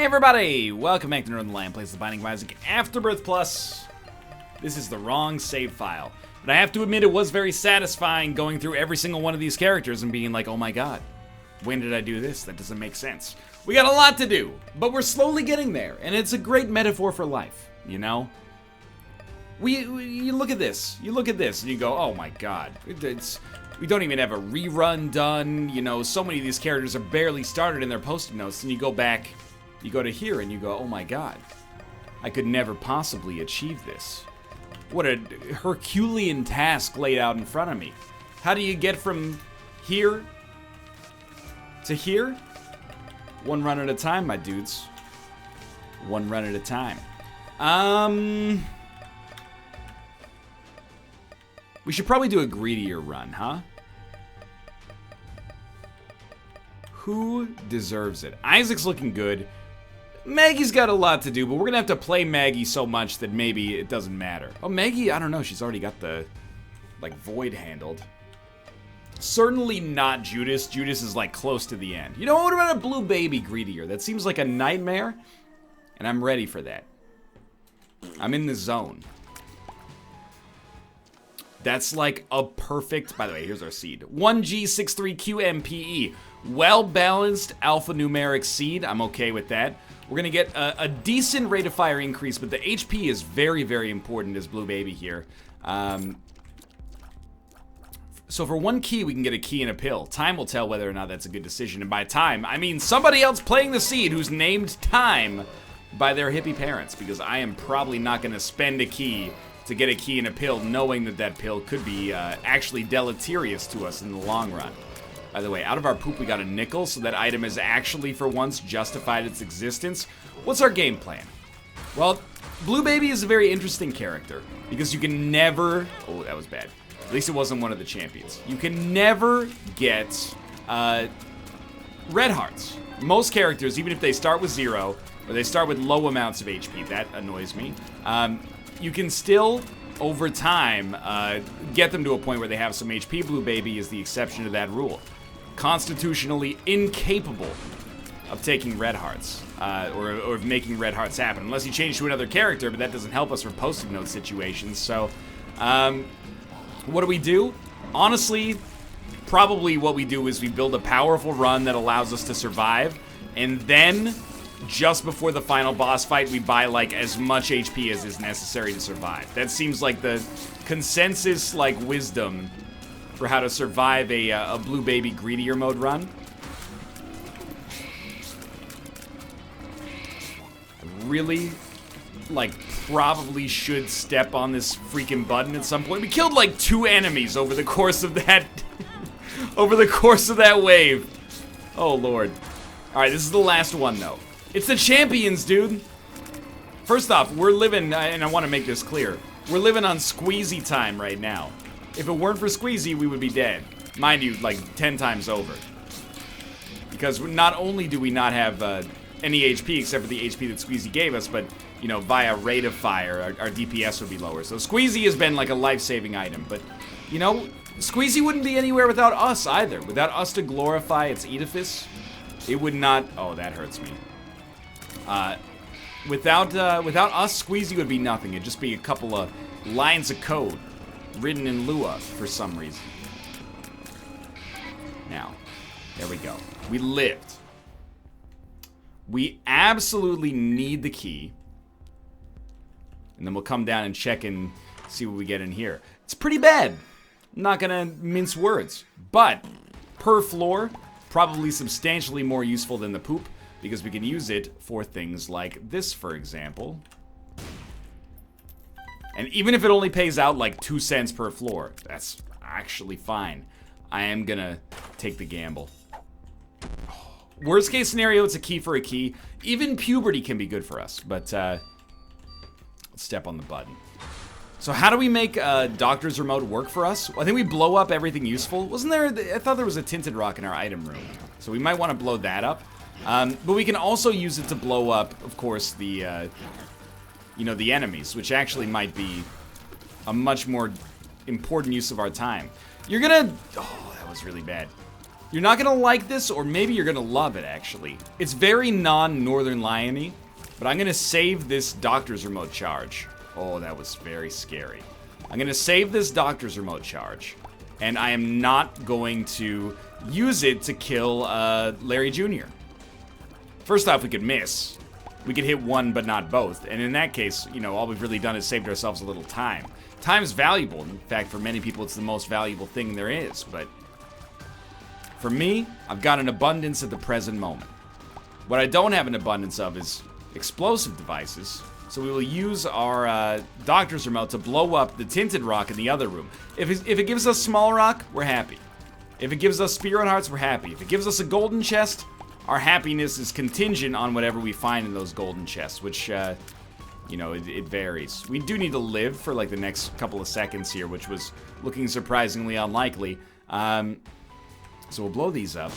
Hey everybody! Welcome back to Northernlion Plays the Binding of Isaac Afterbirth Plus. This is the wrong save file. But I have to admit it was very satisfying going through every single one of these characters and being like, oh my god, when did I do this? That doesn't make sense. We got a lot to do, but we're slowly getting there, and it's a great metaphor for life, you know? You look at this, and you go, oh my god, we don't even have a rerun done, you know, so many of these characters are barely started in their post-it notes, and you go back, you go to here, and you go, oh my god, I could never possibly achieve this. What a Herculean task laid out in front of me. How do you get from here to here? One run at a time, my dudes. One run at a time. We should probably do a Greedier run, huh? Who deserves it? Isaac's looking good. Maggie's got a lot to do, but we're gonna have to play Maggie so much that maybe it doesn't matter. Oh, Maggie, I don't know, she's already got the, like, void handled. Certainly not Judas. Judas is, like, close to the end. You know, what about a blue baby Greedier? That seems like a nightmare, and I'm ready for that. I'm in the zone. That's like a perfect, by the way, here's our seed. 1G63QMPE. Well-balanced alphanumeric seed. I'm okay with that. We're going to get a decent rate of fire increase, but the HP is very, very important as Blue Baby here. So for one key, we can get a key and a pill. Time will tell whether or not that's a good decision. And by time, I mean somebody else playing the seed who's named Time by their hippie parents, because I am probably not going to spend a key to get a key and a pill, knowing that that pill could be actually deleterious to us in the long run. By the way, out of our poop we got a nickel, so that item has actually for once justified its existence. What's our game plan? Well, Blue Baby is a very interesting character, because you can never... Oh, that was bad. At least it wasn't one of the champions. You can never get red hearts. Most characters, even if they start with 0, or they start with low amounts of HP, that annoys me. You can still, over time, get them to a point where they have some HP. Blue Baby is the exception to that rule. Constitutionally incapable of taking red hearts, or of making red hearts happen, unless you change to another character, but that doesn't help us for post-it note situations. So, what do? Honestly, probably what we do is we build a powerful run that allows us to survive, and then, just before the final boss fight, we buy, like, as much HP as is necessary to survive. That seems like the consensus, like, wisdom for how to survive a Blue Baby Greedier mode run. Really, like, probably should step on this freaking button at some point. We killed, like, 2 enemies over the course of that, over the course of that wave. Oh, Lord. All right, this is the last one, though. It's the champions, dude. First off, we're living, and I want to make this clear, we're living on squeezy time right now. If it weren't for squeezy, we would be dead. Mind you, like 10 times over. Because not only do we not have any HP except for the HP that squeezy gave us, but, you know, via rate of fire, our DPS would be lower. So squeezy has been like a life-saving item, but, you know, squeezy wouldn't be anywhere without us either. Without us to glorify its edifice, it would not... Oh, that hurts me. Without us, squeezy would be nothing. It'd just be a couple of lines of code written in Lua for some reason. Now, there we go. We lived. We absolutely need the key. And then we'll come down and check and see what we get in here. It's pretty bad. I'm not gonna mince words. But, per floor, probably substantially more useful than the poop, because we can use it for things like this, for example. And even if it only pays out like 2 cents per floor, that's actually fine. I am gonna take the gamble. Worst case scenario, it's a key for a key. Even puberty can be good for us, but let's step on the button. So how do we make Doctor's Remote work for us? I think we blow up everything useful. Wasn't there, I thought there was a tinted rock in our item room. So we might want to blow that up. But we can also use it to blow up, of course, the, you know, the enemies, which actually might be a much more important use of our time. You're gonna... Oh, that was really bad. You're not gonna like this, or maybe you're gonna love it, actually. It's very non-Northernlion-y, but I'm gonna save this doctor's remote charge. Oh, that was very scary. I'm gonna save this doctor's remote charge, and I am not going to use it to kill Larry Jr. First off, we could miss. We could hit one, but not both. And in that case, you know, all we've really done is saved ourselves a little time. Time is valuable. In fact, for many people, it's the most valuable thing there is, but for me, I've got an abundance at the present moment. What I don't have an abundance of is explosive devices, so we will use our doctor's remote to blow up the tinted rock in the other room. If it gives us small rock, we're happy. If it gives us spirit hearts, we're happy. If it gives us a golden chest, our happiness is contingent on whatever we find in those golden chests, which, you know, it varies. We do need to live for, like, the next couple of seconds here, which was looking surprisingly unlikely. So we'll blow these up.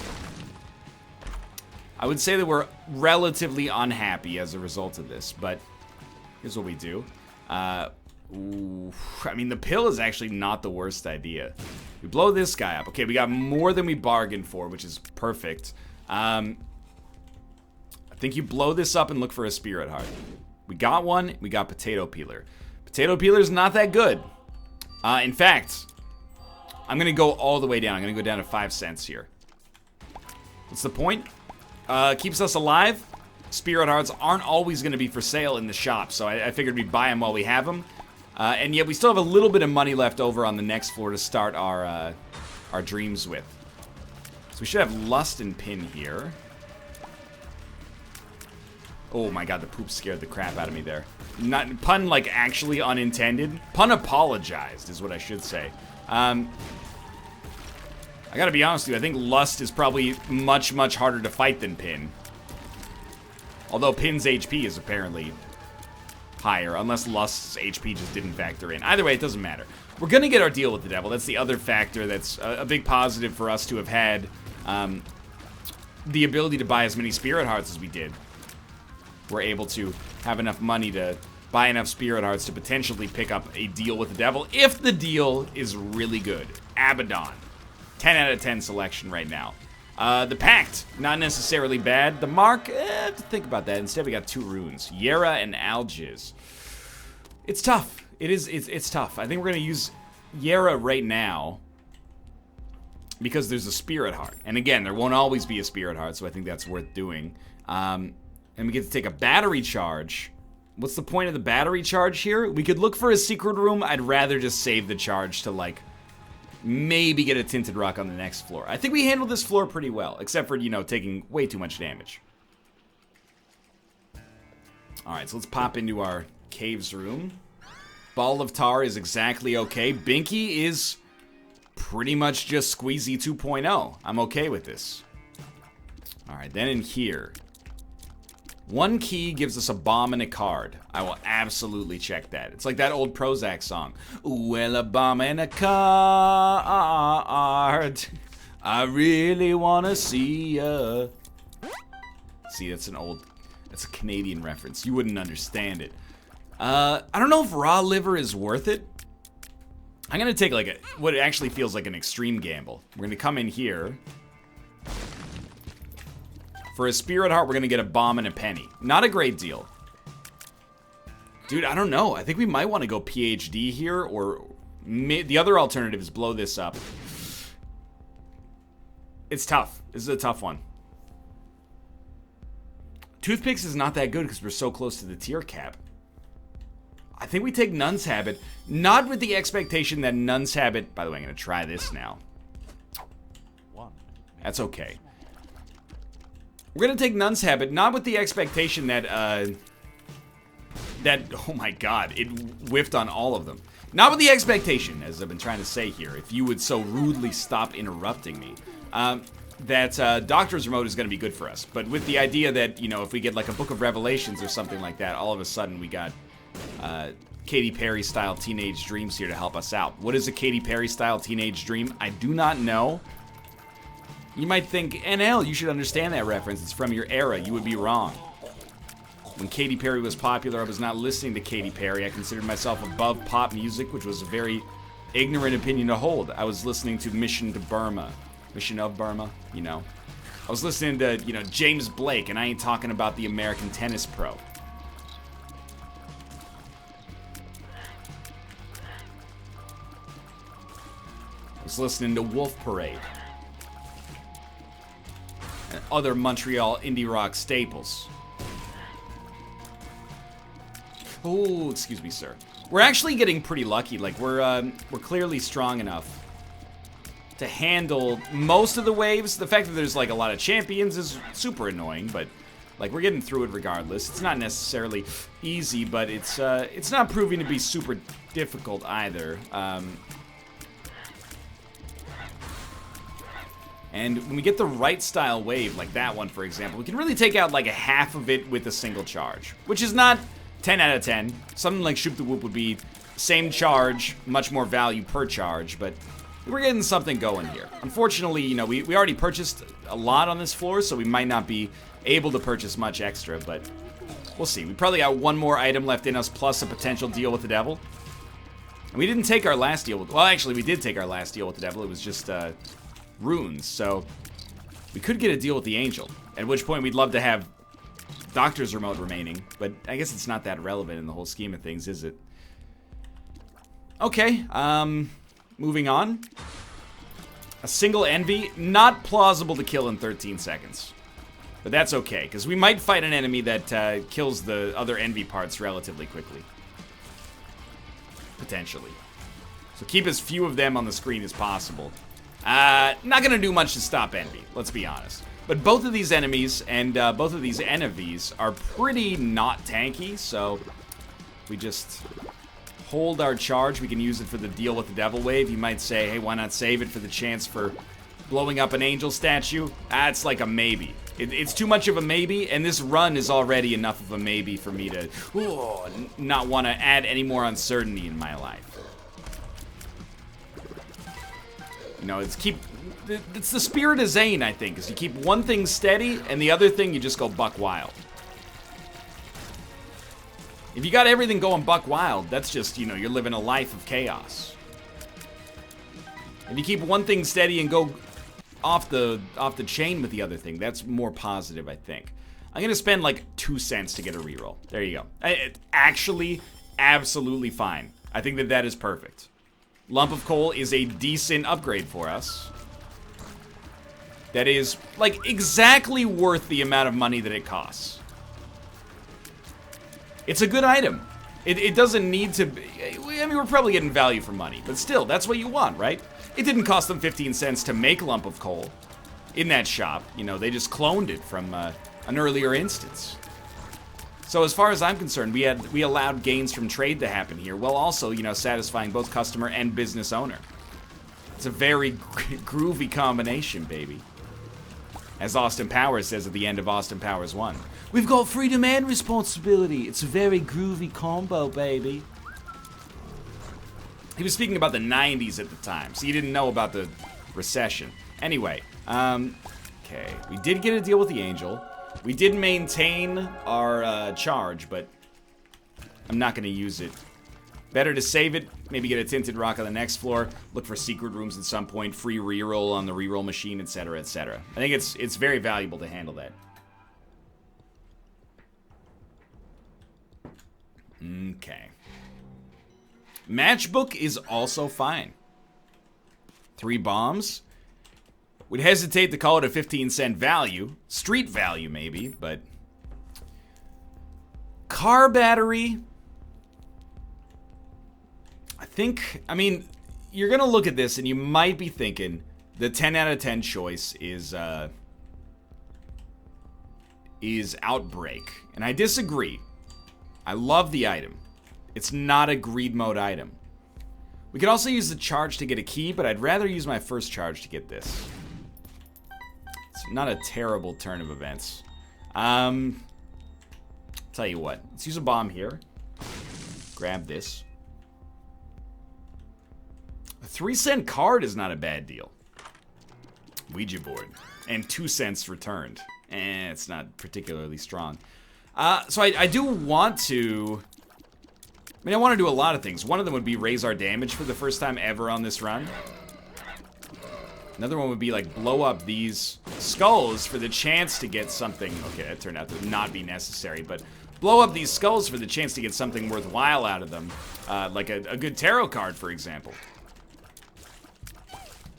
I would say that we're relatively unhappy as a result of this, but here's what we do. Ooh, I mean, the pill is actually not the worst idea. We blow this guy up. Okay, we got more than we bargained for, which is perfect. I think you blow this up and look for a spirit heart. We got one. We got potato peeler. Potato peeler's not that good. In fact, I'm gonna go all the way down. I'm gonna go down to 5 cents here. What's the point? Keeps us alive. Spirit hearts aren't always gonna be for sale in the shop, so I figured we'd buy them while we have them. And yet we still have a little bit of money left over on the next floor to start our dreams with. So we should have lust and pin here. Oh my god, the poop scared the crap out of me there. Not pun, like, actually unintended. Pun apologized is what I should say. I gotta be honest with you, I think lust is probably much, much harder to fight than pin. Although pin's HP is apparently higher, unless lust's HP just didn't factor in. Either way, it doesn't matter. We're gonna get our deal with the devil. That's the other factor that's a big positive for us to have had the ability to buy as many spirit hearts as we did. We're able to have enough money to buy enough spirit hearts to potentially pick up a deal with the devil if the deal is really good. Abaddon. 10 out of 10 selection right now. The Pact, not necessarily bad. The Mark, have to think about that. Instead, we got 2 runes. Yera and Algiz. It's tough. It's tough. I think we're going to use Yera right now because there's a spirit heart. And again, there won't always be a spirit heart, so I think that's worth doing. And we get to take a battery charge. What's the point of the battery charge here? We could look for a secret room. I'd rather just save the charge to, like, maybe get a tinted rock on the next floor. I think we handled this floor pretty well, except for, you know, taking way too much damage. Alright, so let's pop into our caves room. Ball of Tar is exactly okay. Binky is pretty much just Squeezy 2.0. I'm okay with this. Alright, then in here. 1 key gives us a bomb and a card. I will absolutely check that. It's like that old Prozac song. Well, a bomb and a card. I really want to see ya. See, that's a Canadian reference. You wouldn't understand it. I don't know if raw liver is worth it. I'm going to take like what actually feels like an extreme gamble. We're going to come in here. For a spirit heart, we're going to get a bomb and a penny. Not a great deal. Dude, I don't know. I think we might want to go PhD here, or the other alternative is blow this up. It's tough. This is a tough one. Toothpicks is not that good because we're so close to the tier cap. I think we take Nun's Habit, not with the expectation that Nun's Habit... By the way, I'm going to try this now. That's okay. We're going to take Nun's Habit, not with the expectation that, oh my god, it whiffed on all of them. Not with the expectation, as I've been trying to say here, if you would so rudely stop interrupting me, that Doctor's Remote is going to be good for us. But with the idea that, you know, if we get like a Book of Revelations or something like that, all of a sudden we got Katy Perry-style teenage dreams here to help us out. What is a Katy Perry-style teenage dream? I do not know. You might think, NL, you should understand that reference. It's from your era. You would be wrong. When Katy Perry was popular, I was not listening to Katy Perry. I considered myself above pop music, which was a very ignorant opinion to hold. I was listening to Mission to Burma. Mission of Burma, you know. I was listening to, you know, James Blake, and I ain't talking about the American tennis pro. I was listening to Wolf Parade. And other Montreal indie rock staples. Oh, excuse me, sir. We're actually getting pretty lucky. Like, we're clearly strong enough to handle most of the waves. The fact that there's, like, a lot of champions is super annoying, but, like, we're getting through it regardless. It's not necessarily easy, but it's not proving to be super difficult either. And when we get the right style wave, like that one, for example, we can really take out, like, a half of it with a single charge, which is not 10 out of 10. Something like Shoop the Whoop would be same charge, much more value per charge, but we're getting something going here. Unfortunately, you know, we already purchased a lot on this floor, so we might not be able to purchase much extra, but we'll see. We probably got one more item left in us, plus a potential deal with the devil. And we didn't take our last deal with... Well, actually, we did take our last deal with the devil. It was just, runes, so we could get a deal with the angel, at which point we'd love to have Doctor's Remote remaining, but I guess it's not that relevant in the whole scheme of things, is it? Okay, moving on. A single envy, not plausible to kill in 13 seconds. But that's okay, because we might fight an enemy that kills the other envy parts relatively quickly. Potentially. So keep as few of them on the screen as possible. Not gonna do much to stop envy, let's be honest. But both of these enemies and both of these enemies are pretty not tanky, so we just hold our charge. We can use it for the deal with the devil wave. You might say, hey, why not save it for the chance for blowing up an angel statue? It's like a maybe. It's too much of a maybe, and this run is already enough of a maybe for me to not want to add any more uncertainty in my life. You know, it's the spirit of Zane, I think, is you keep one thing steady, and the other thing you just go buck wild. If you got everything going buck wild, that's just, you know, you're living a life of chaos. If you keep one thing steady and go off the chain with the other thing, that's more positive, I think. I'm gonna spend like 2 cents to get a reroll. There you go. Actually, absolutely fine. I think that is perfect. Lump of coal is a decent upgrade for us. That is, like, exactly worth the amount of money that it costs. It's a good item. It doesn't need to be... I mean, we're probably getting value for money, but still, that's what you want, right? It didn't cost them 15 cents to make Lump of Coal in that shop. You know, they just cloned it from an earlier instance. So as far as I'm concerned, we allowed gains from trade to happen here, while also, you know, satisfying both customer and business owner. It's a very groovy combination, baby. As Austin Powers says at the end of Austin Powers 1. We've got freedom and responsibility. It's a very groovy combo, baby. He was speaking about the 90s at the time, so you didn't know about the recession. Anyway, okay, we did get a deal with the angel. We did maintain our charge, but I'm not going to use it. Better to save it, maybe get a tinted rock on the next floor, look for secret rooms at some point, free reroll on the reroll machine, etc., etc. I think it's very valuable to handle that. Okay. Matchbook is also fine. 3 bombs. Would hesitate to call it a 15-cent value. Street value, maybe, but... Car battery... I mean, you're gonna look at this and you might be thinking the 10 out of 10 choice is Outbreak. And I disagree. I love the item. It's not a greed mode item. We could also use the charge to get a key, but I'd rather use my first charge to get this. It's not a terrible turn of events. Tell you what, let's use a bomb here. Grab this. A 3-cent card is not a bad deal. Ouija board. And 2 cents returned. It's not particularly strong. So I do want to... I mean, I want to do a lot of things. One of them would be raise our damage for the first time ever on this run. Another one would be like blow up these skulls for the chance to get something. Okay, that turned out to not be necessary, but blow up these skulls for the chance to get something worthwhile out of them. Like a good tarot card, for example.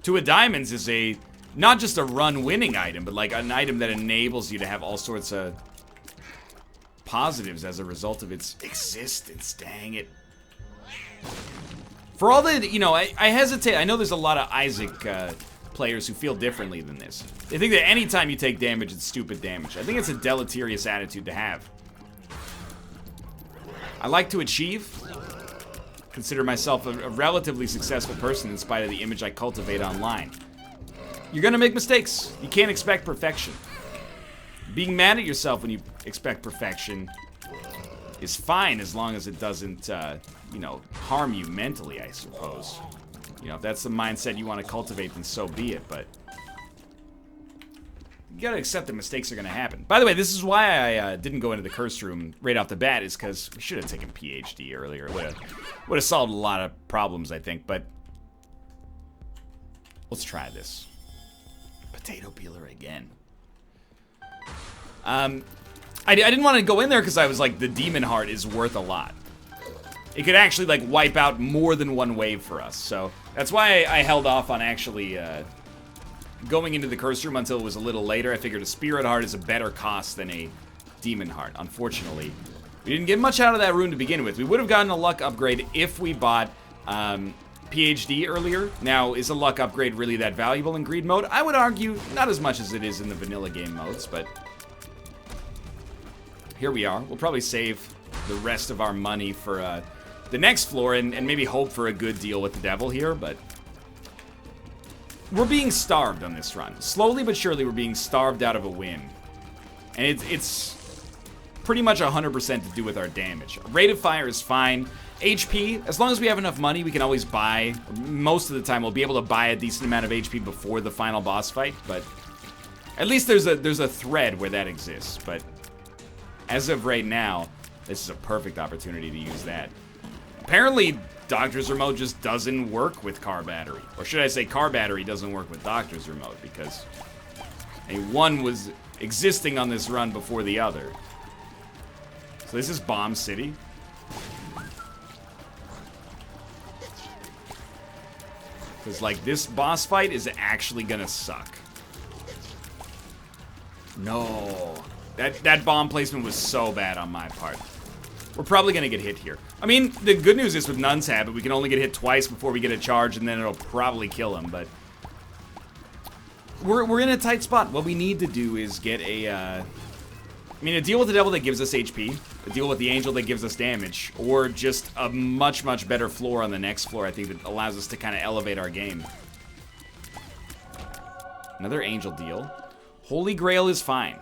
2 of diamonds is not just a run-winning item, but like an item that enables you to have all sorts of positives as a result of its existence. Dang it. For all the, you know, I hesitate. I know there's a lot of Isaac players who feel differently than this. They think that anytime you take damage, it's stupid damage. I think it's a deleterious attitude to have. I like to achieve. Consider myself a relatively successful person in spite of the image I cultivate online. You're gonna make mistakes. You can't expect perfection. Being mad at yourself when you expect perfection is fine as long as it doesn't, you know, harm you mentally, I suppose. You know, if that's the mindset you want to cultivate, then so be it, but you gotta accept that mistakes are gonna happen. By the way, this is why I didn't go into the cursed room right off the bat, is because we should have taken PhD earlier. It would have solved a lot of problems, I think, but let's try this. Potato peeler again. I didn't want to go in there because I was like, the demon heart is worth a lot. It could actually like wipe out more than one wave for us, so that's why I held off on actually going into the curse room until it was a little later. I figured a spirit heart is a better cost than a demon heart. Unfortunately, we didn't get much out of that room to begin with. We would have gotten a luck upgrade if we bought PhD earlier. Now, is a luck upgrade really that valuable in greed mode? I would argue not as much as it is in the vanilla game modes, but here we are. We'll probably save the rest of our money for the next floor and maybe hope for a good deal with the devil here, but we're being starved on this run. Slowly but surely, we're being starved out of a win. And it's pretty much 100% to do with our damage. Rate of fire is fine. HP, as long as we have enough money, we can always buy. Most of the time, we'll be able to buy a decent amount of HP before the final boss fight, but at least there's a thread where that exists. But as of right now, this is a perfect opportunity to use that. Apparently, Doctor's Remote just doesn't work with car battery. Or should I say car battery doesn't work with Doctor's Remote, because one was existing on this run before the other. So this is Bomb City. Because, like, this boss fight is actually gonna suck. No. That bomb placement was so bad on my part. We're probably gonna get hit here. I mean, the good news is with Nun's Habit, we can only get hit twice before we get a charge, and then it'll probably kill him, but we're in a tight spot. What we need to do is get a deal with the devil that gives us HP, a deal with the angel that gives us damage, or just a much, much better floor on the next floor, I think, that allows us to kind of elevate our game. Another angel deal. Holy Grail is fine.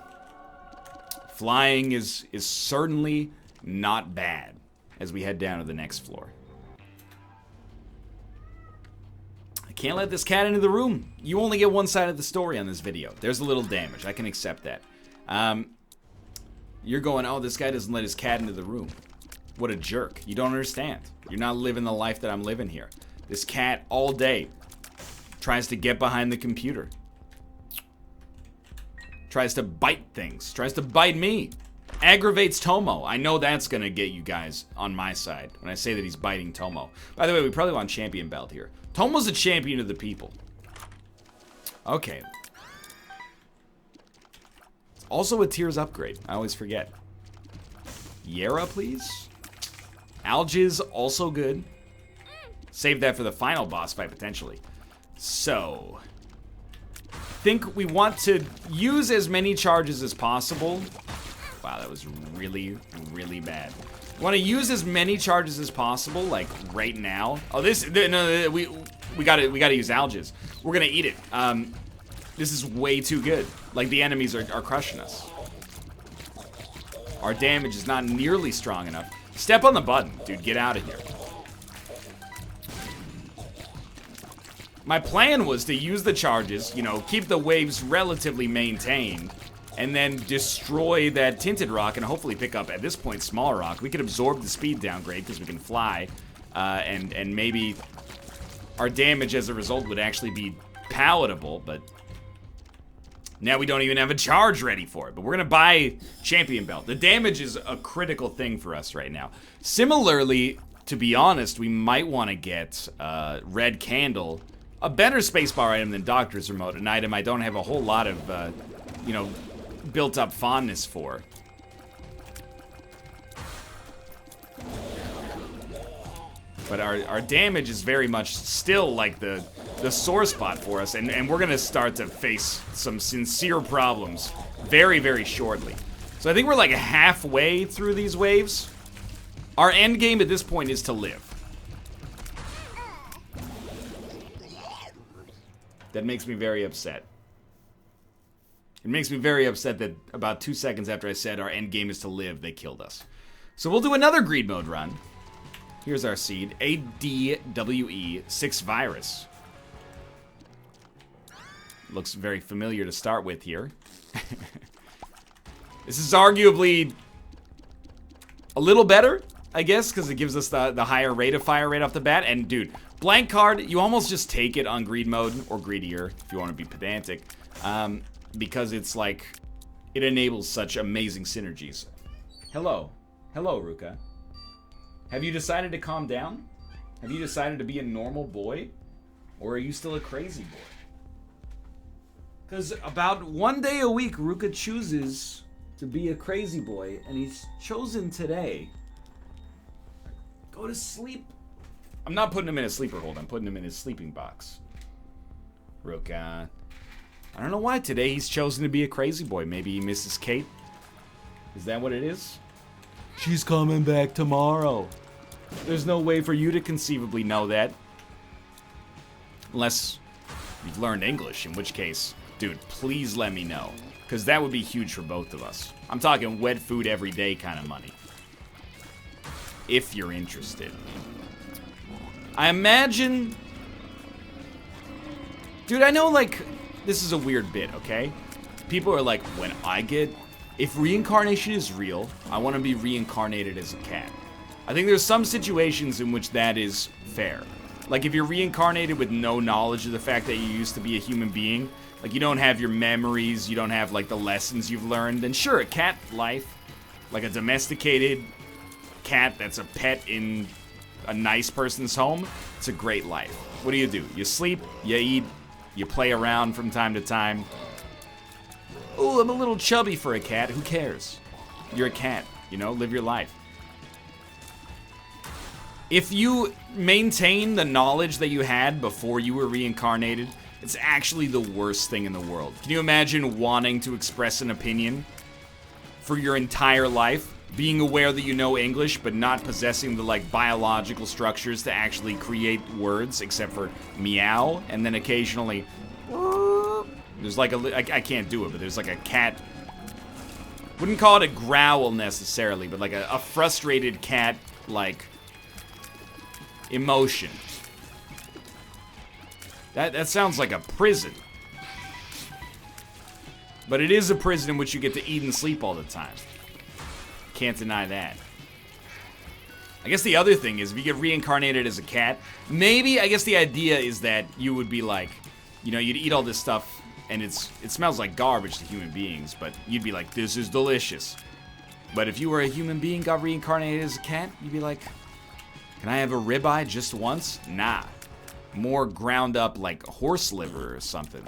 Flying is certainly not bad as we head down to the next floor. I can't let this cat into the room. You only get one side of the story on this video. There's a little damage. I can accept that. You're going, oh, this guy doesn't let his cat into the room. What a jerk. You don't understand. You're not living the life that I'm living here. This cat all day tries to get behind the computer. Tries to bite things. Tries to bite me. Aggravates Tomo. I know that's gonna get you guys on my side when I say that he's biting Tomo. By the way, we probably want champion belt here. Tomo's a champion of the people. Okay. It's also a tiers upgrade. I always forget. Yera, please. Algiz, also good. Save that for the final boss fight, potentially. So, I think we want to use as many charges as possible. Wow, that was really, really bad. We want to use as many charges as possible, like right now. Oh, no, we gotta use Algiz. We're gonna eat it. This is way too good. Like, the enemies are crushing us. Our damage is not nearly strong enough. Step on the button, dude. Get out of here. My plan was to use the charges, you know, keep the waves relatively maintained, and then destroy that tinted rock and hopefully pick up, at this point, small rock. We could absorb the speed downgrade because we can fly, and maybe our damage as a result would actually be palatable, but now we don't even have a charge ready for it. But we're gonna buy champion belt. The damage is a critical thing for us right now. Similarly, to be honest, we might want to get red candle, a better spacebar item than Doctor's Remote, an item I don't have a whole lot of, you know, built up fondness for. But our damage is very much still like the sore spot for us, and we're gonna start to face some sincere problems very, very shortly. So I think we're like halfway through these waves. Our end game at this point is to live. That makes me very upset. It makes me very upset that about 2 seconds after I said our end game is to live, they killed us. So we'll do another greed mode run. Here's our seed, ADWE6 virus. Looks very familiar to start with here. This is arguably a little better, I guess, because it gives us the higher rate of fire right off the bat. And dude, blank card, you almost just take it on greed mode, or greedier, if you want to be pedantic, because it's like, it enables such amazing synergies. Hello. Hello, Ruka. Have you decided to calm down? Have you decided to be a normal boy? Or are you still a crazy boy? Because about 1 day a week, Ruka chooses to be a crazy boy, and he's chosen today. Go to sleep. I'm not putting him in a sleeper hold, I'm putting him in his sleeping box. Ruka. I don't know why today he's chosen to be a crazy boy. Maybe he misses Kate? Is that what it is? She's coming back tomorrow. There's no way for you to conceivably know that. Unless you've learned English, in which case, dude, please let me know. Because that would be huge for both of us. I'm talking wet food every day kind of money. If you're interested. I imagine... Dude, I know, like, this is a weird bit, okay? People are like, when I get... If reincarnation is real, I want to be reincarnated as a cat. I think there's some situations in which that is fair. Like if you're reincarnated with no knowledge of the fact that you used to be a human being, like you don't have your memories, you don't have like the lessons you've learned, then sure, a cat life, like a domesticated cat that's a pet in a nice person's home, it's a great life. What do? You sleep, you eat, you play around from time to time. Ooh, I'm a little chubby for a cat. Who cares? You're a cat, you know? Live your life. If you maintain the knowledge that you had before you were reincarnated, it's actually the worst thing in the world. Can you imagine wanting to express an opinion for your entire life? Being aware that you know English, but not possessing the, like, biological structures to actually create words, except for meow, and then occasionally... There's like I can't do it, but there's like a cat. Wouldn't call it a growl necessarily, but like a frustrated cat, like, emotion. That sounds like a prison. But it is a prison in which you get to eat and sleep all the time. Can't deny that. I guess the other thing is, if you get reincarnated as a cat, maybe, I guess the idea is that you would be like, you know, you'd eat all this stuff, and it smells like garbage to human beings, but you'd be like, this is delicious. But if you were a human being, got reincarnated as a cat, you'd be like, can I have a ribeye just once? Nah. More ground up, like, horse liver or something.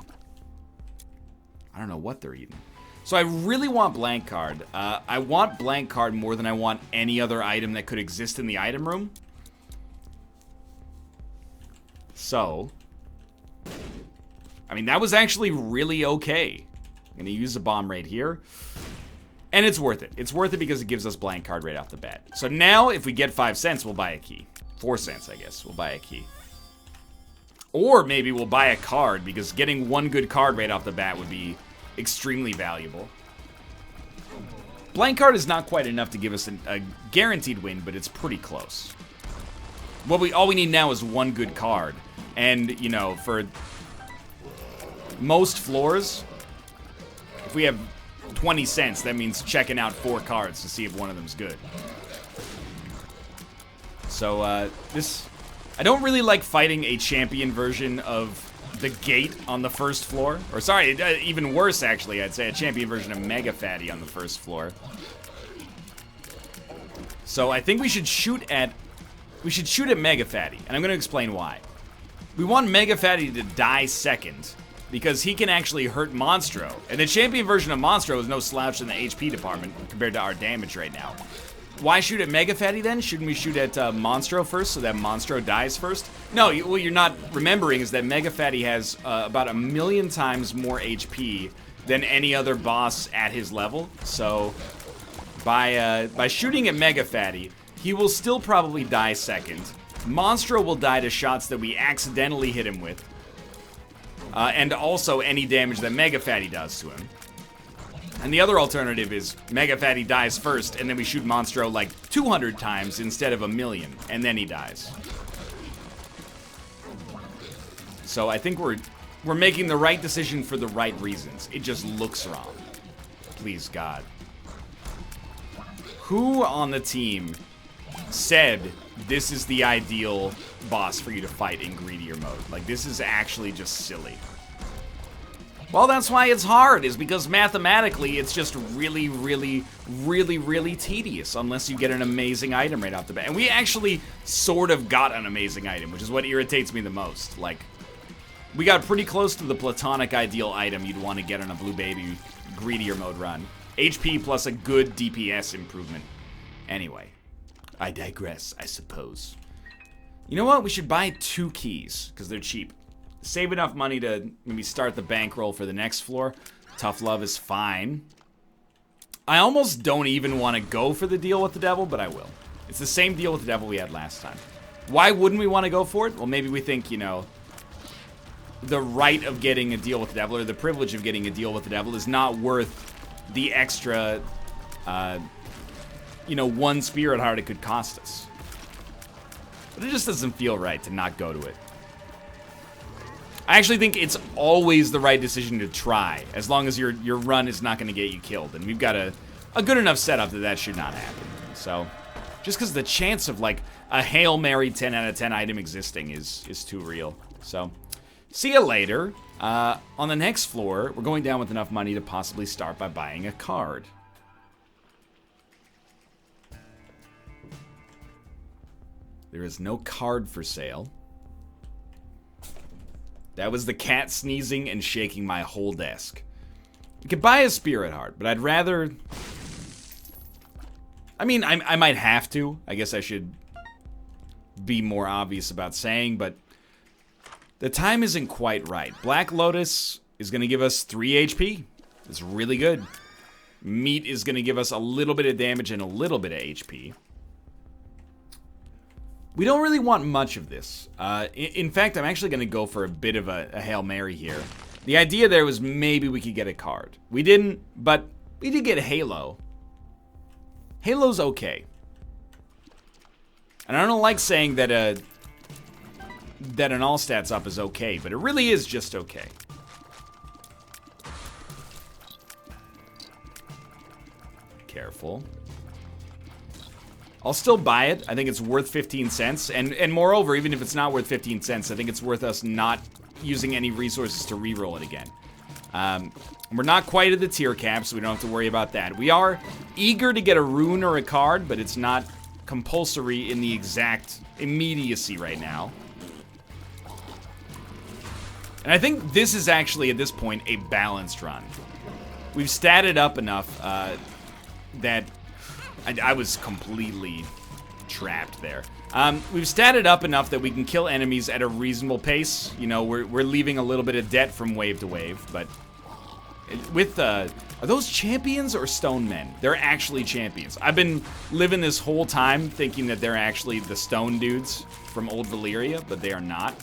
I don't know what they're eating. So I really want blank card. I want blank card more than I want any other item that could exist in the item room. So... I mean, that was actually really okay. I'm gonna use a bomb right here. And it's worth it. It's worth it because it gives us blank card right off the bat. So now, if we get 5 cents, we'll buy a key. 4 cents, I guess. We'll buy a key. Or maybe we'll buy a card, because getting one good card right off the bat would be extremely valuable. Blank card is not quite enough to give us a guaranteed win, but it's pretty close. All we need now is one good card. And, you know, for... most floors, if we have 20 cents, that means checking out 4 cards to see if one of them's good. So, I don't really like fighting a champion version of the gate on the first floor. Or sorry, even worse actually, I'd say a champion version of Mega Fatty on the first floor. So I think we should shoot at Mega Fatty, and I'm gonna explain why. We want Mega Fatty to die second, because he can actually hurt Monstro. And the champion version of Monstro is no slouch in the HP department compared to our damage right now. Why shoot at Mega Fatty then? Shouldn't we shoot at Monstro first so that Monstro dies first? No, what you're not remembering is that Mega Fatty has about 1,000,000 times more HP than any other boss at his level. So by shooting at Mega Fatty, he will still probably die second. Monstro will die to shots that we accidentally hit him with. And also any damage that Mega Fatty does to him. And the other alternative is Mega Fatty dies first, and then we shoot Monstro like 200 times instead of 1,000,000, and then he dies. So I think we're making the right decision for the right reasons. It just looks wrong. Please, God. Who on the team said this is the ideal boss for you to fight in Greedier mode? Like, this is actually just silly. Well, that's why it's hard, is because mathematically it's just really, really, really, really tedious unless you get an amazing item right off the bat. And we actually sort of got an amazing item, which is what irritates me the most. Like, we got pretty close to the platonic ideal item you'd want to get on a Blue Baby Greedier mode run. HP plus a good DPS improvement. Anyway, I digress, I suppose. You know what? We should buy 2 keys, because they're cheap. Save enough money to maybe start the bankroll for the next floor. Tough love is fine. I almost don't even want to go for the deal with the devil, but I will. It's the same deal with the devil we had last time. Why wouldn't we want to go for it? Well, maybe we think, you know, the right of getting a deal with the devil, or the privilege of getting a deal with the devil, is not worth the extra, you know, 1 spirit heart it could cost us. But it just doesn't feel right to not go to it. I actually think it's always the right decision to try, as long as your run is not going to get you killed. And we've got a good enough setup that should not happen. So, just because the chance of, like, a Hail Mary 10 out of 10 item existing is too real. So, see you later. On the next floor, we're going down with enough money to possibly start by buying a card. There is no card for sale. That was the cat sneezing and shaking my whole desk. You could buy a spirit heart, but I'd rather... I mean, I might have to. I guess I should be more obvious about saying, but the time isn't quite right. Black Lotus is going to give us 3 HP. It's really good. Meat is going to give us a little bit of damage and a little bit of HP. We don't really want much of this. In fact, I'm actually going to go for a bit of a Hail Mary here. The idea there was maybe we could get a card. We didn't, but we did get a Halo. Halo's okay. And I don't like saying that an all stats up is okay, but it really is just okay. Careful. I'll still buy it. I think it's worth 15 cents. And moreover, even if it's not worth 15 cents, I think it's worth us not using any resources to reroll it again. We're not quite at the tier cap, so we don't have to worry about that. We are eager to get a rune or a card, but it's not compulsory in the exact immediacy right now. And I think this is actually, at this point, a balanced run. We've statted up enough that... I was completely trapped there. We've statted up enough that we can kill enemies at a reasonable pace. You know, we're leaving a little bit of debt from wave to wave, but with are those champions or stone men? They're actually champions. I've been living this whole time thinking that they're actually the stone dudes from old Valyria, but they are not.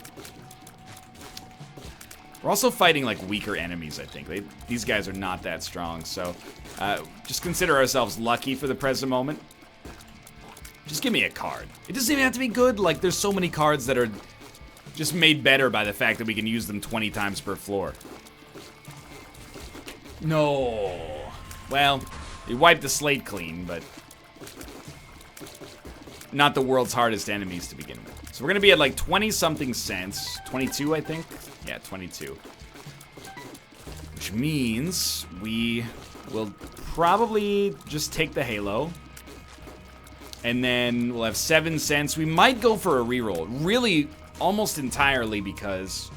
We're also fighting, like, weaker enemies, I think. These guys are not that strong, so just consider ourselves lucky for the present moment. Just give me a card. It doesn't even have to be good. Like, there's so many cards that are just made better by the fact that we can use them 20 times per floor. No. Well, we wiped the slate clean, but not the world's hardest enemies to begin with. So we're going to be at, like, 20-something cents. 22, I think. Yeah, 22. Which means we will probably just take the Halo. And then we'll have 7 cents. We might go for a reroll. Really, almost entirely because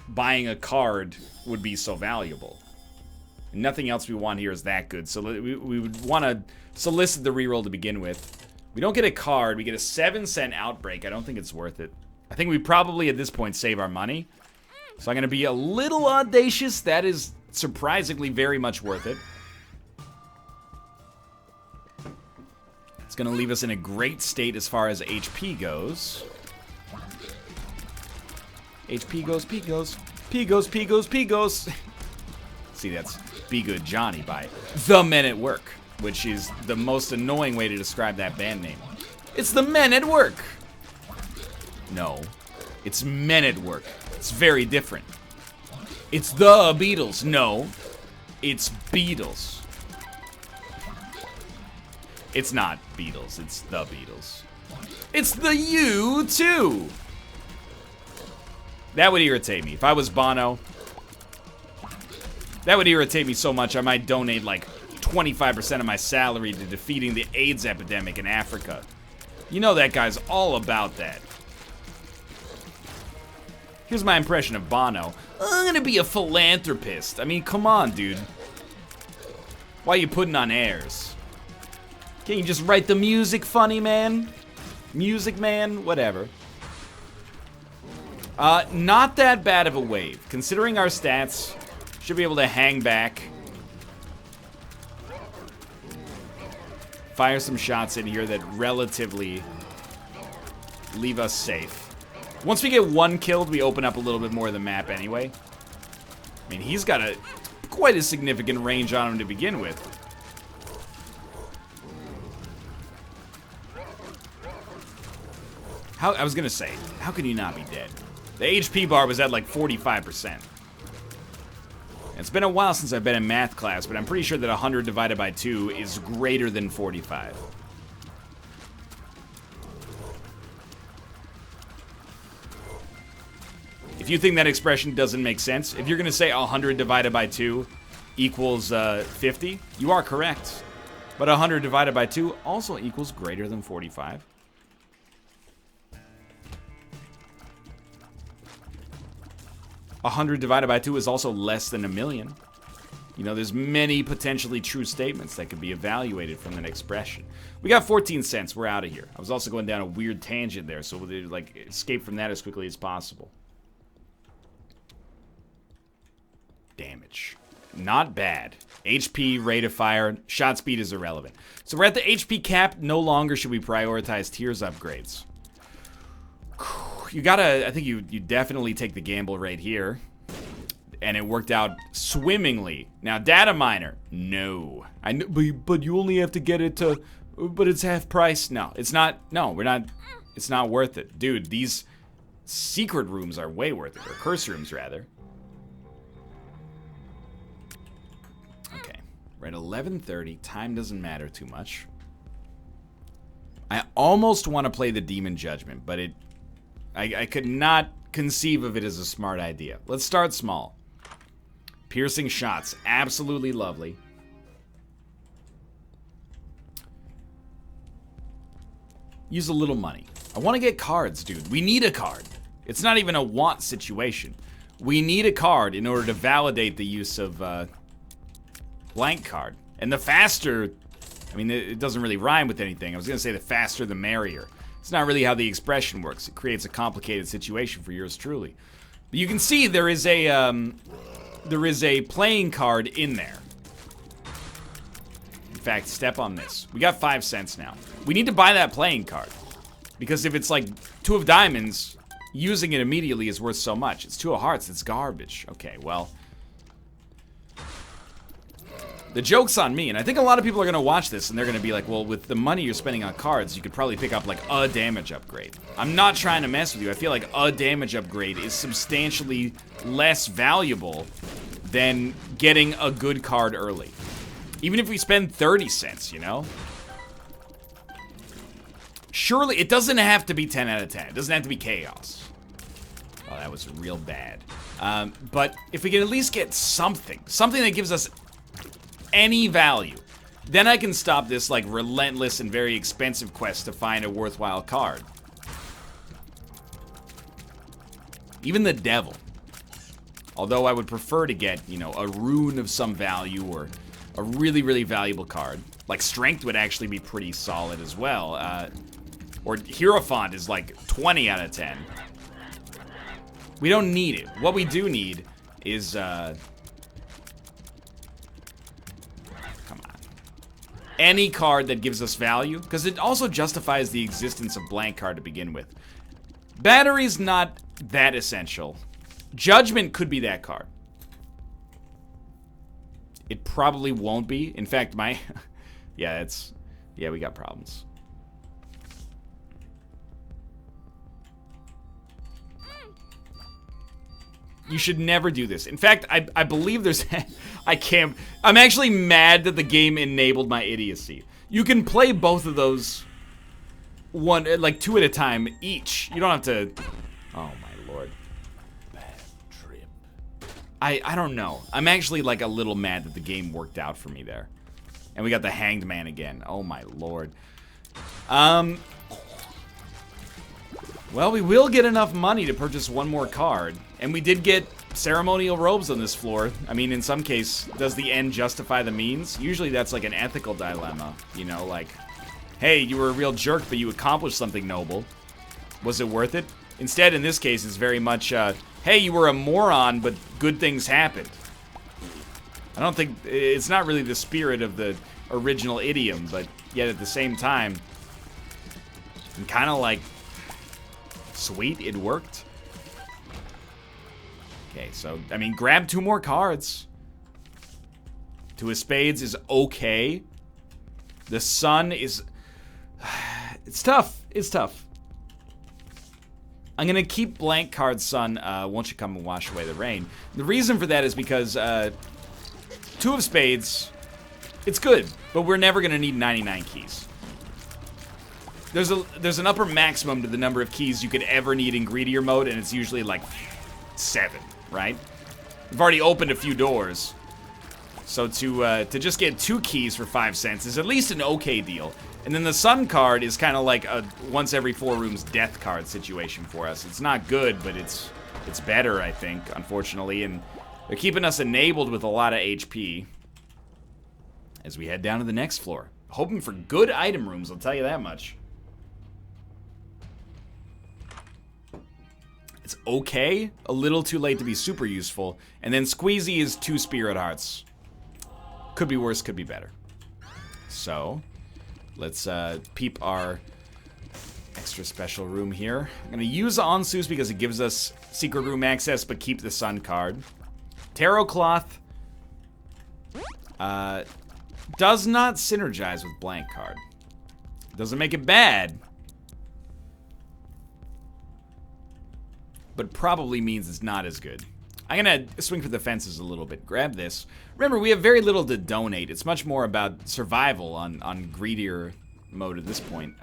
buying a card would be so valuable. And nothing else we want here is that good. So we would want to solicit the reroll to begin with. We don't get a card. We get a 7-cent outbreak. I don't think it's worth it. I think we probably, at this point, save our money. So I'm going to be a little audacious. That is surprisingly very much worth it. It's going to leave us in a great state as far as HP goes. HP goes, P goes. P goes, P goes, P goes. See, that's Be Good Johnny by The Men at Work, which is the most annoying way to describe that band name. It's the Men at Work. No, it's Men at Work. It's very different. It's the Beatles. No, it's Beatles. It's not Beatles, it's the Beatles. It's the U2. That would irritate me. If I was Bono, that would irritate me so much I might donate like 25% of my salary to defeating the AIDS epidemic in Africa. You know that guy's all about that. Here's my impression of Bono. I'm gonna be a philanthropist. I mean, come on, dude. Why are you putting on airs? Can't you just write the music funny, man? Music man? Whatever. Not that bad of a wave. Considering our stats, should be able to hang back. Fire some shots in here that relatively leave us safe. Once we get one killed, we open up a little bit more of the map anyway. I mean, he's got quite a significant range on him to begin with. I was gonna say, how can you not be dead? The HP bar was at like 45%. It's been a while since I've been in math class, but I'm pretty sure that 100 divided by 2 is greater than 45. If you think that expression doesn't make sense, if you're gonna say 100 divided by 2 equals 50, you are correct. But 100 divided by 2 also equals greater than 45. A 100 divided by 2 is also less than 1,000,000. You know, there's many potentially true statements that could be evaluated from that expression. We got 14 cents. We're out of here. I was also going down a weird tangent there, so we'll like escape from that as quickly as possible. Damage. Not bad. HP, rate of fire, shot speed is irrelevant. So we're at the HP cap. No longer should we prioritize tiers upgrades. You gotta, I think you definitely take the gamble right here. And it worked out swimmingly. Now, data miner, no. I know, but you only have to get it to, but it's half price. No, it's not, no, we're not, it's not worth it. Dude, these secret rooms are way worth it, or curse rooms, rather. Okay, we're at 11:30. Time doesn't matter too much. I almost want to play the Demon Judgment, but I could not conceive of it as a smart idea. Let's start small. Piercing shots, absolutely lovely. Use a little money. I want to get cards, dude. We need a card. It's not even a want situation. We need a card in order to validate the use of blank card. And the faster, I mean, it doesn't really rhyme with anything. I was going to say the faster the merrier. It's not really how the expression works. It creates a complicated situation for yours truly. But you can see there is a playing card in there. In fact, step on this. We got 5 cents now. We need to buy that playing card. Because if it's like 2 of diamonds, using it immediately is worth so much. It's 2 of hearts, it's garbage. Okay, well. The joke's on me, and I think a lot of people are going to watch this and they're going to be like, well, with the money you're spending on cards, you could probably pick up like a damage upgrade. I'm not trying to mess with you. I feel like a damage upgrade is substantially less valuable than getting a good card early. Even if we spend 30 cents, you know? Surely, it doesn't have to be 10 out of 10. It doesn't have to be chaos. Oh, that was real bad. But if we can at least get something that gives us any value, then I can stop this like relentless and very expensive quest to find a worthwhile card. Even the devil. Although I would prefer to get, you know, a rune of some value or a really, really valuable card. Like strength would actually be pretty solid as well. Or Hierophant is like 20 out of 10. We don't need it. What we do need is, come on. Any card that gives us value, because it also justifies the existence of blank card to begin with. Battery's not that essential. Judgment could be that card. It probably won't be. In fact, my... yeah, we got problems. You should never do this. In fact, I believe there's... I can't... I'm actually mad that the game enabled my idiocy. You can play both of those like 2 at a time each. You don't have to... Oh my lord. Bad trip. I don't know. I'm actually like a little mad that the game worked out for me there. And we got the Hanged Man again. Oh my lord. Well, we will get enough money to purchase one more card. And we did get ceremonial robes on this floor. I mean, in some case, does the end justify the means? Usually that's like an ethical dilemma. You know, like, hey, you were a real jerk, but you accomplished something noble. Was it worth it? Instead, in this case, it's very much, hey, you were a moron, but good things happened. I don't think, it's not really the spirit of the original idiom, but yet at the same time, I'm kind of like, sweet, it worked. Okay, so, I mean, grab 2 more cards. 2 of spades is okay. The sun is... It's tough. It's tough. I'm going to keep blank card sun, won't you come and wash away the rain. The reason for that is because 2 of spades, it's good, but we're never going to need 99 keys. There's an upper maximum to the number of keys you could ever need in Greedier mode, and it's usually like 7, right? We've already opened a few doors. So to just get 2 keys for 5 cents is at least an okay deal. And then the sun card is kind of like a once every 4 rooms death card situation for us. It's not good, but it's better, I think, unfortunately. And they're keeping us enabled with a lot of HP as we head down to the next floor. Hoping for good item rooms, I'll tell you that much. It's okay, a little too late to be super useful. And then Squeezy is 2 Spirit Hearts. Could be worse, could be better. So, let's peep our extra special room here. I'm gonna use Onsus because it gives us secret room access, but keep the sun card. Tarot Cloth does not synergize with blank card. Doesn't make it bad, but probably means it's not as good. I'm gonna swing for the fences a little bit. Grab this. Remember, we have very little to donate. It's much more about survival on Greedier mode at this point.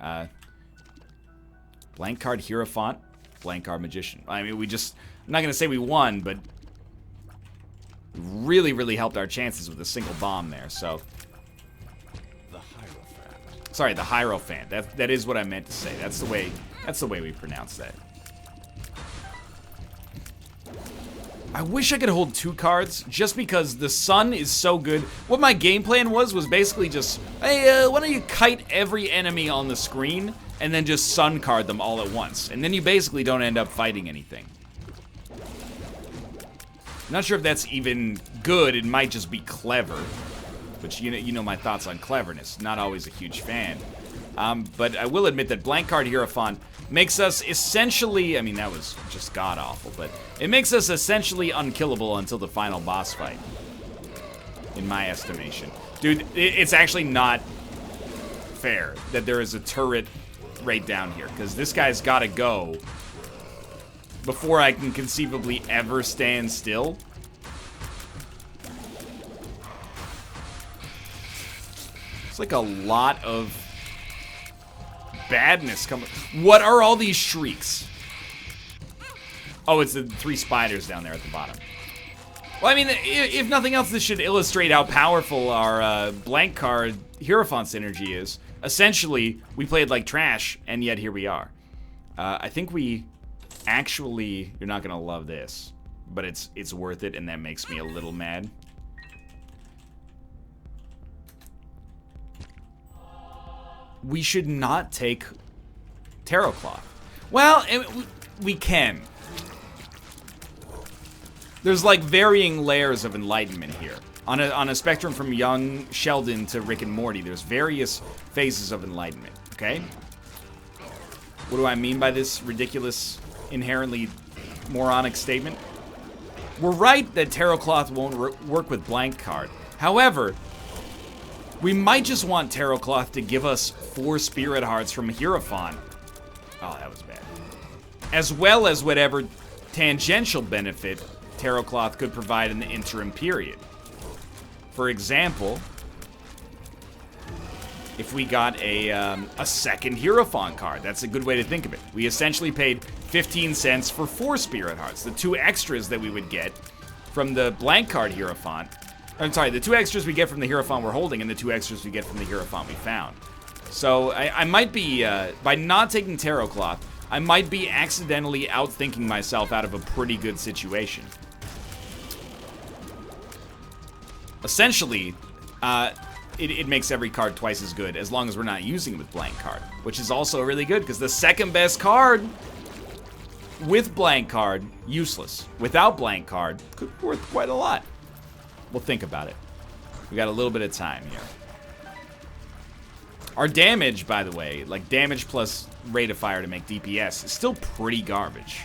Blank card Hierophant, blank card Magician. I mean, I'm not gonna say we won, but really, really helped our chances with a single bomb there, so. The Hierophant. Sorry, the Hierophant. That is what I meant to say. That's the way we pronounce that. I wish I could hold 2 cards, just because the sun is so good. What my game plan was basically just, hey, why don't you kite every enemy on the screen, and then just sun card them all at once. And then you basically don't end up fighting anything. Not sure if that's even good, it might just be clever. But you know my thoughts on cleverness, not always a huge fan. But I will admit that blank card Hierophant makes us essentially, I mean, that was just god-awful, but it makes us essentially unkillable until the final boss fight, in my estimation. Dude, it's actually not fair that there is a turret right down here, because this guy's gotta go before I can conceivably ever stand still. It's like a lot of badness coming. What are all these shrieks? Oh, it's the 3 spiders down there at the bottom. Well, I mean, if nothing else, this should illustrate how powerful our blank card Hierophant synergy is. Essentially, we played like trash, and yet here we are. I think we actually... You're not going to love this, but it's worth it, and that makes me a little mad. We should not take Tarot Cloth. Well, we can. There's like varying layers of enlightenment here. On a spectrum from young Sheldon to Rick and Morty, there's various phases of enlightenment, okay? What do I mean by this ridiculous, inherently moronic statement? We're right that Tarot Cloth won't work with blank card. However, we might just want Tarot Cloth to give us 4 Spirit Hearts from Hierophant. Oh, that was bad. As well as whatever tangential benefit Tarot Cloth could provide in the interim period. For example, if we got a second Hierophant card, that's a good way to think of it. We essentially paid 15 cents for 4 Spirit Hearts. The 2 extras that we would get from the blank card Hierophant. I'm sorry, the 2 extras we get from the Hierophant we're holding and the 2 extras we get from the Hierophant we found. So I might be, by not taking Tarot Cloth, I might be accidentally outthinking myself out of a pretty good situation. Essentially, it makes every card twice as good as long as we're not using it with blank card, which is also really good because the second best card with blank card, useless. Without blank card, could be worth quite a lot. We'll think about it. We got a little bit of time here. Our damage, by the way, like damage plus rate of fire to make DPS, is still pretty garbage.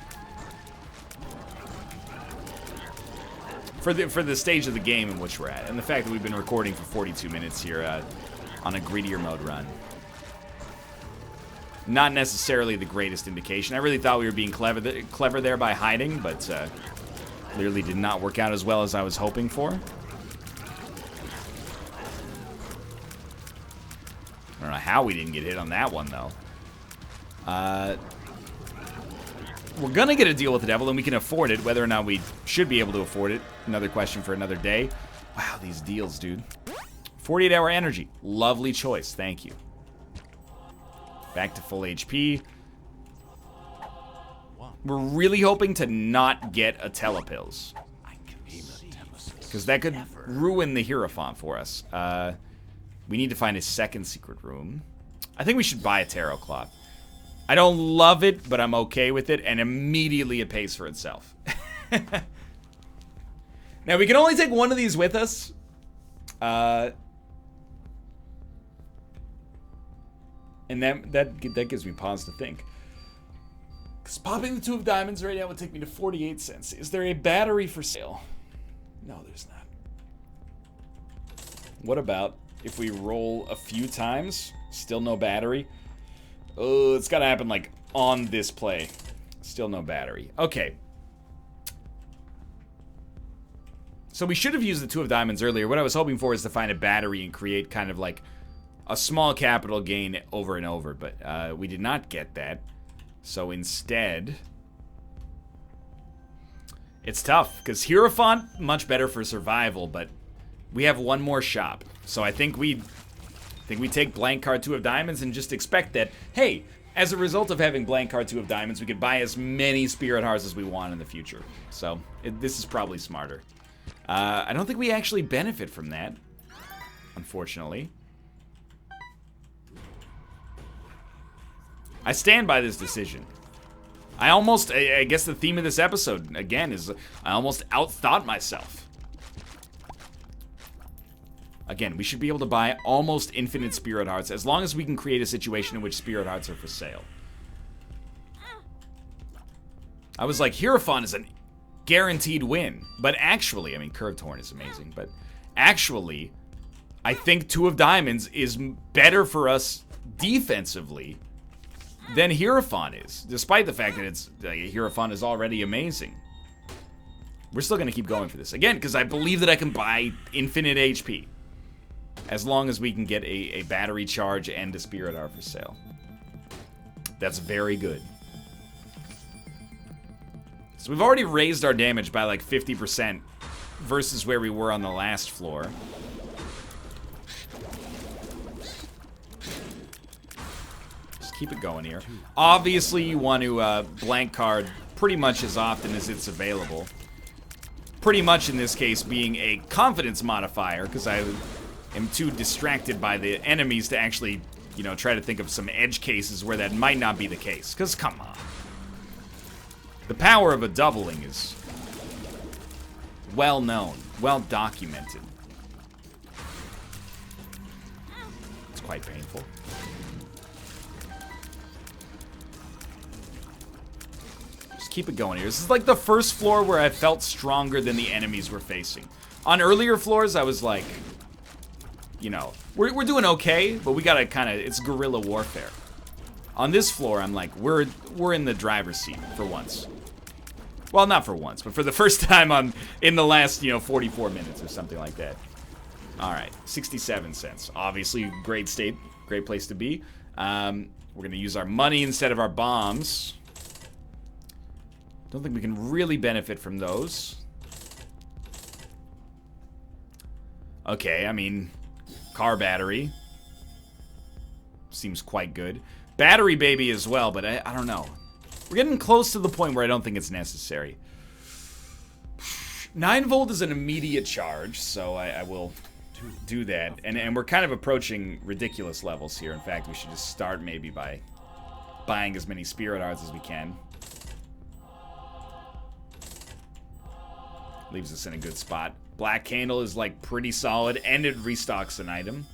For the stage of the game in which we're at, and the fact that we've been recording for 42 minutes here on a Greedier mode run. Not necessarily the greatest indication. I really thought we were being clever there by hiding, but clearly did not work out as well as I was hoping for. I don't know how we didn't get hit on that one, though. We're gonna get a deal with the devil, and we can afford it. Whether or not we should be able to afford it, another question for another day. Wow, these deals, dude. 48-hour energy. Lovely choice. Thank you. Back to full HP. We're really hoping to not get a Telepills, because that could ruin the Hierophant for us. We need to find a second secret room. I think we should buy a Tarot Cloth. I don't love it, but I'm okay with it, and immediately it pays for itself. Now, we can only take one of these with us. And that gives me pause to think. Because popping the 2 of diamonds right now would take me to 48 cents. Is there a battery for sale? No, there's not. What about if we roll a few times? Still no battery? Oh, it's gotta happen, like, on this play. Still no battery. Okay. So we should have used the 2 of diamonds earlier. What I was hoping for is to find a battery and create kind of like a small capital gain over and over. But we did not get that. So instead... It's tough, because Hierophant, much better for survival, but we have one more shop. So I think we take blank card 2 of diamonds and just expect that, hey, as a result of having blank card 2 of diamonds, we could buy as many Spirit Hearts as we want in the future. So this is probably smarter. I don't think we actually benefit from that, unfortunately. I stand by this decision. I guess the theme of this episode, again, is I almost outthought myself. Again, we should be able to buy almost infinite Spirit Hearts as long as we can create a situation in which Spirit Hearts are for sale. I was like, Hierophant is a guaranteed win. But actually, I mean, Curved Horn is amazing. But actually, I think 2 of diamonds is better for us defensively than Hierophant is. Despite the fact that Hierophant is already amazing. We're still going to keep going for this. Again, because I believe that I can buy infinite HP. As long as we can get a battery charge and a Spirit Heart for sale. That's very good. So we've already raised our damage by like 50% versus where we were on the last floor. Just keep it going here. Obviously, you want to blank card pretty much as often as it's available. Pretty much in this case being a confidence modifier, because I am too distracted by the enemies to actually, you know, try to think of some edge cases where that might not be the case. Because, come on. The power of a doubling is well known, well documented. It's quite painful. Just keep it going here. This is like the first floor where I felt stronger than the enemies we're facing. On earlier floors, I was like, you know, we're doing okay, but we gotta kind of, it's guerrilla warfare. On this floor, I'm like, we're in the driver's seat for once. Well, not for once, but for the first time in the last, you know, 44 minutes or something like that. All right, 67 cents. Obviously, great state, great place to be. We're gonna use our money instead of our bombs. Don't think we can really benefit from those. Okay, I mean, car battery seems quite good. Battery baby as well, but I don't know. We're getting close to the point where I don't think it's necessary. 9 volt is an immediate charge, so I will do that. And we're kind of approaching ridiculous levels here. In fact, we should just start maybe by buying as many spirit hearts as we can. Leaves us in a good spot. Black candle is like pretty solid, and it restocks an item.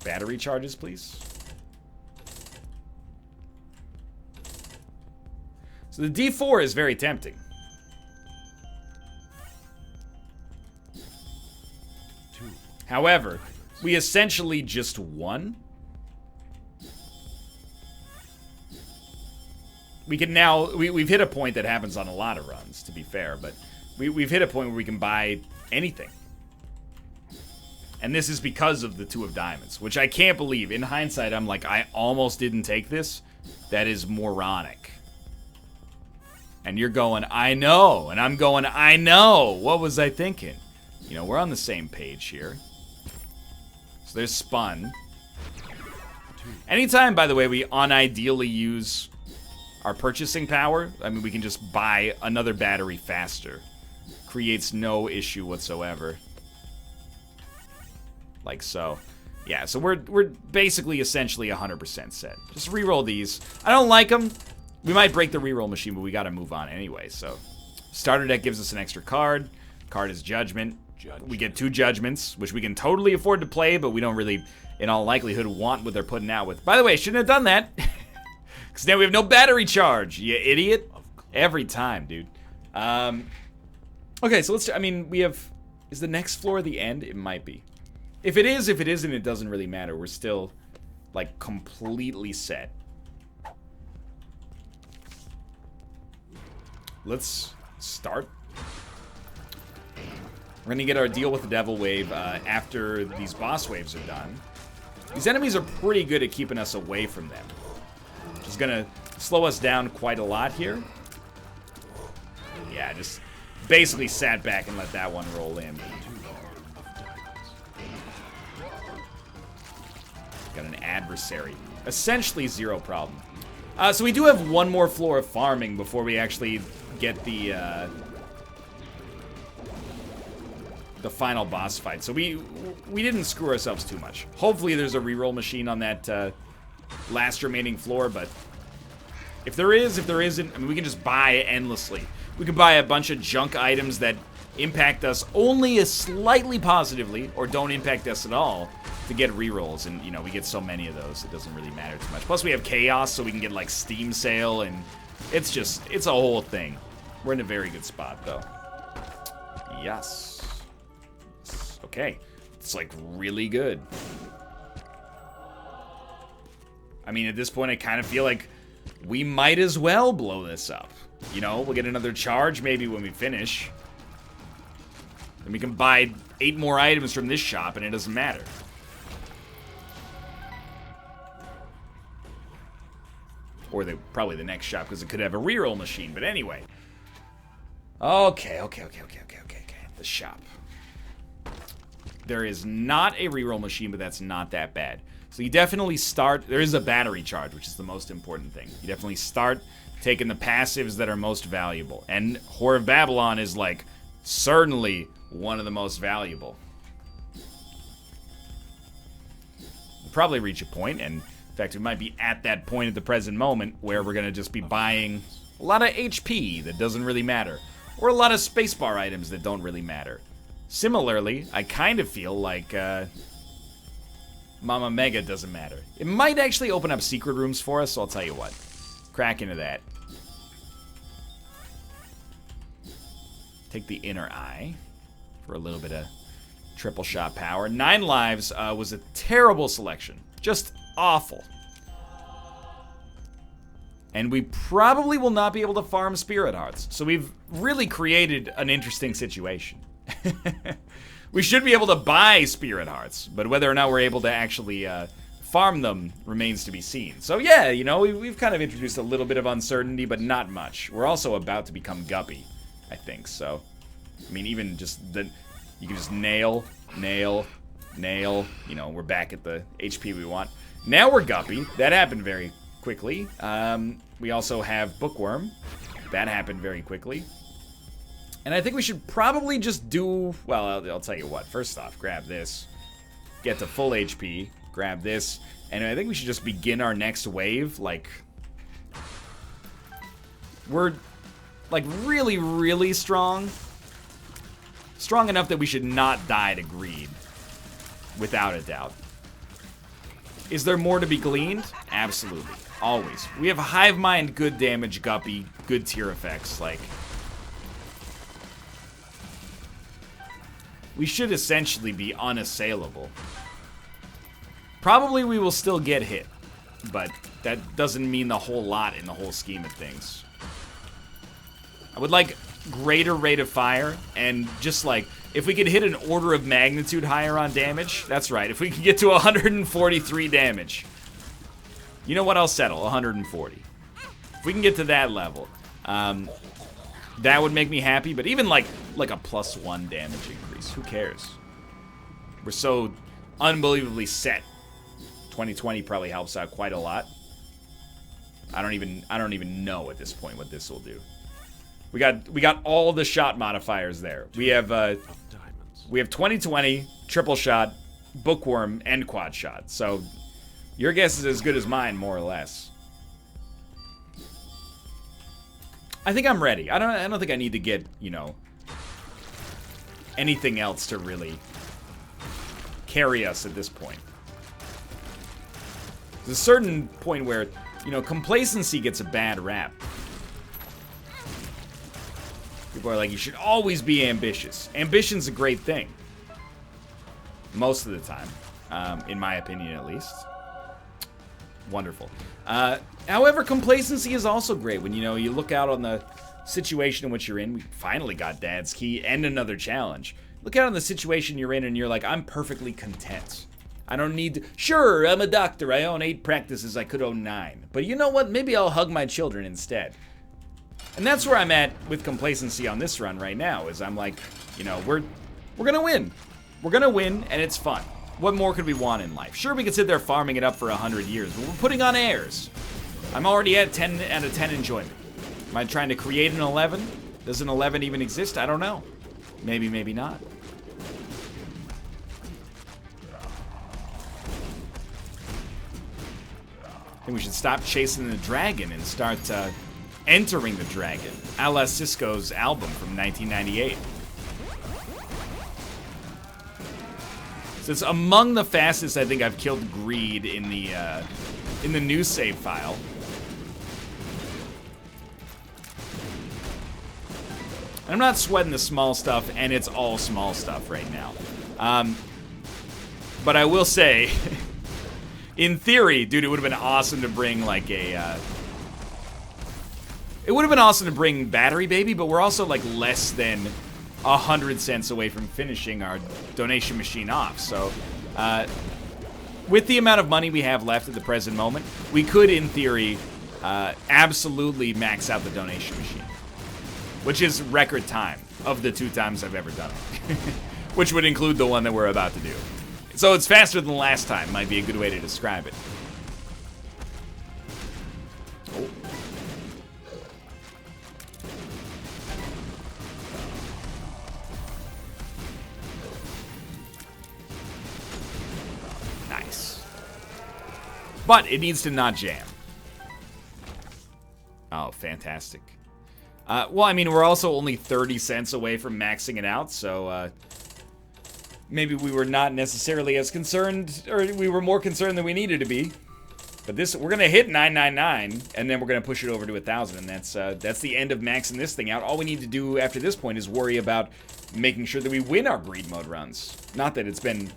Battery charges, please. So the D4 is very tempting. However, we essentially just won. We can now, we've hit a point that happens on a lot of runs, to be fair, but we've hit a point where we can buy anything. And this is because of the 2 of diamonds, which I can't believe. In hindsight, I'm like, I almost didn't take this. That is moronic. And you're going, I know. And I'm going, I know. What was I thinking? You know, we're on the same page here. So there's spun. Anytime, by the way, we unideally use our purchasing power, I mean, we can just buy another battery faster. Creates no issue whatsoever. Like so. Yeah, so we're basically essentially 100% set. Just reroll these. I don't like them. We might break the reroll machine, but we gotta move on anyway, so. Starter deck gives us an extra card. Card is Judgment. We get 2 Judgments, which we can totally afford to play, but we don't really, in all likelihood, want what they're putting out with. By the way, shouldn't have done that. Because now we have no battery charge, you idiot. Every time, dude. Okay, so let's, I mean, we have, is the next floor the end? It might be. If it is, if it isn't, it doesn't really matter. We're still, like, completely set. Let's start. We're gonna get our deal with the Devil Wave after these boss waves are done. These enemies are pretty good at keeping us away from them, which is gonna slow us down quite a lot here. Yeah, just basically sat back and let that one roll in. Got an adversary. Essentially 0 problem. So we do have one more floor of farming before we actually get the final boss fight. So we didn't screw ourselves too much. Hopefully there's a reroll machine on that last remaining floor, but if there is, if there isn't, I mean, we can just buy endlessly. We can buy a bunch of junk items that impact us only as slightly positively, or don't impact us at all, to get rerolls, and you know, we get so many of those, it doesn't really matter too much. Plus we have Chaos, so we can get like Steam Sale, and it's just, it's a whole thing. We're in a very good spot, though. Yes. Okay. It's like really good. I mean, at this point, I kind of feel like we might as well blow this up. You know, we'll get another charge maybe when we finish. Then we can buy 8 more items from this shop, and it doesn't matter. Or probably the next shop, because it could have a reroll machine. But anyway. Okay. The shop. There is not a reroll machine, but that's not that bad. So you definitely start... There is a battery charge, which is the most important thing. You definitely start taking the passives that are most valuable. And Whore of Babylon is, like, certainly one of the most valuable. We'll probably reach a point, and in fact, we might be at that point at the present moment where we're going to just be buying a lot of HP that doesn't really matter. Or a lot of spacebar items that don't really matter. Similarly, I kind of feel like Mama Mega doesn't matter. It might actually open up secret rooms for us, so I'll tell you what. Crack into that. Take the inner eye for a little bit of triple shot power. 9 lives was a terrible selection. Just awful. And we probably will not be able to farm Spirit Hearts. So we've really created an interesting situation. We should be able to buy Spirit Hearts, but whether or not we're able to actually farm them remains to be seen. So yeah, you know, we've kind of introduced a little bit of uncertainty, but not much. We're also about to become Guppy, I think. So, I mean, even just you can just nail. You know, we're back at the HP we want. Now we're Guppy. That happened very quickly. We also have Bookworm. That happened very quickly. And I think we should probably just do... Well, I'll tell you what. First off, grab this. Get to full HP. Grab this. And I think we should just begin our next wave. Like... We're, like, really, really strong. Strong enough that we should not die to greed. Without a doubt. Is there more to be gleaned? Absolutely. Always. We have Hive Mind, good damage, Guppy, good tier effects. Like... We should essentially be unassailable. Probably we will still get hit, but that doesn't mean the whole lot in the whole scheme of things. I would like greater rate of fire, and just like, if we could hit an order of magnitude higher on damage, that's right, if we could get to 143 damage. You know what, I'll settle, 140. If we can get to that level, that would make me happy, but even like a +1 damage increase, who cares? We're so unbelievably set. 2020 probably helps out quite a lot. I don't even know at this point what this will do. We got all the shot modifiers there. We have 2020, triple shot, bookworm, and quad shot. So your guess is as good as mine, more or less. I think I'm ready. I don't think I need to get, you know, anything else to really carry us at this point. There's a certain point where, you know, complacency gets a bad rap. People are like, you should always be ambitious. Ambition's a great thing. Most of the time. In my opinion, at least. Wonderful. However, complacency is also great when, you know, you look out on the situation in which you're in. We finally got Dad's Key and another challenge. Look out on the situation you're in and you're like, I'm perfectly content. I don't need to... Sure, I'm a doctor. I own 8 practices. I could own 9. But you know what? Maybe I'll hug my children instead. And that's where I'm at with complacency on this run right now, is I'm like, you know, we're gonna win. We're gonna win, and it's fun. What more could we want in life? Sure, we could sit there farming it up for 100 years, but we're putting on airs. I'm already at 10 out of 10 enjoyment. Am I trying to create an 11? Does an 11 even exist? I don't know. Maybe, maybe not. I think we should stop chasing the dragon and start entering the dragon, a la Cisco's album from 1998. So it's among the fastest I think I've killed greed in the new save file. And I'm not sweating the small stuff, and it's all small stuff right now. But I will say, in theory, dude, it would have been awesome to bring like a... It would have been awesome to bring Battery Baby, but we're also like less than 100 cents away from finishing our donation machine off. So, with the amount of money we have left at the present moment, we could, in theory, absolutely max out the donation machine, which is record time of the 2 times I've ever done it, which would include the one that we're about to do. So it's faster than the last time, might be a good way to describe it. Oh. Nice. But it needs to not jam. Oh, fantastic. Well, I mean, we're also only 30 cents away from maxing it out, so maybe we were not necessarily as concerned, or we were more concerned than we needed to be. But this, we're gonna hit 999, and then we're gonna push it over to 1,000, and that's the end of maxing this thing out. All we need to do after this point is worry about making sure that we win our greed mode runs. Not that it's been...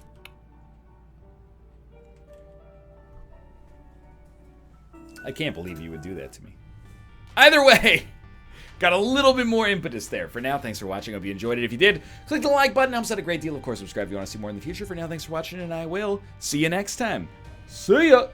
I can't believe you would do that to me. Either way, got a little bit more impetus there. For now, thanks for watching. Hope you enjoyed it. If you did, click the like button. Helps out a great deal. Of course, subscribe if you want to see more in the future. For now, thanks for watching, and I will see you next time. See ya!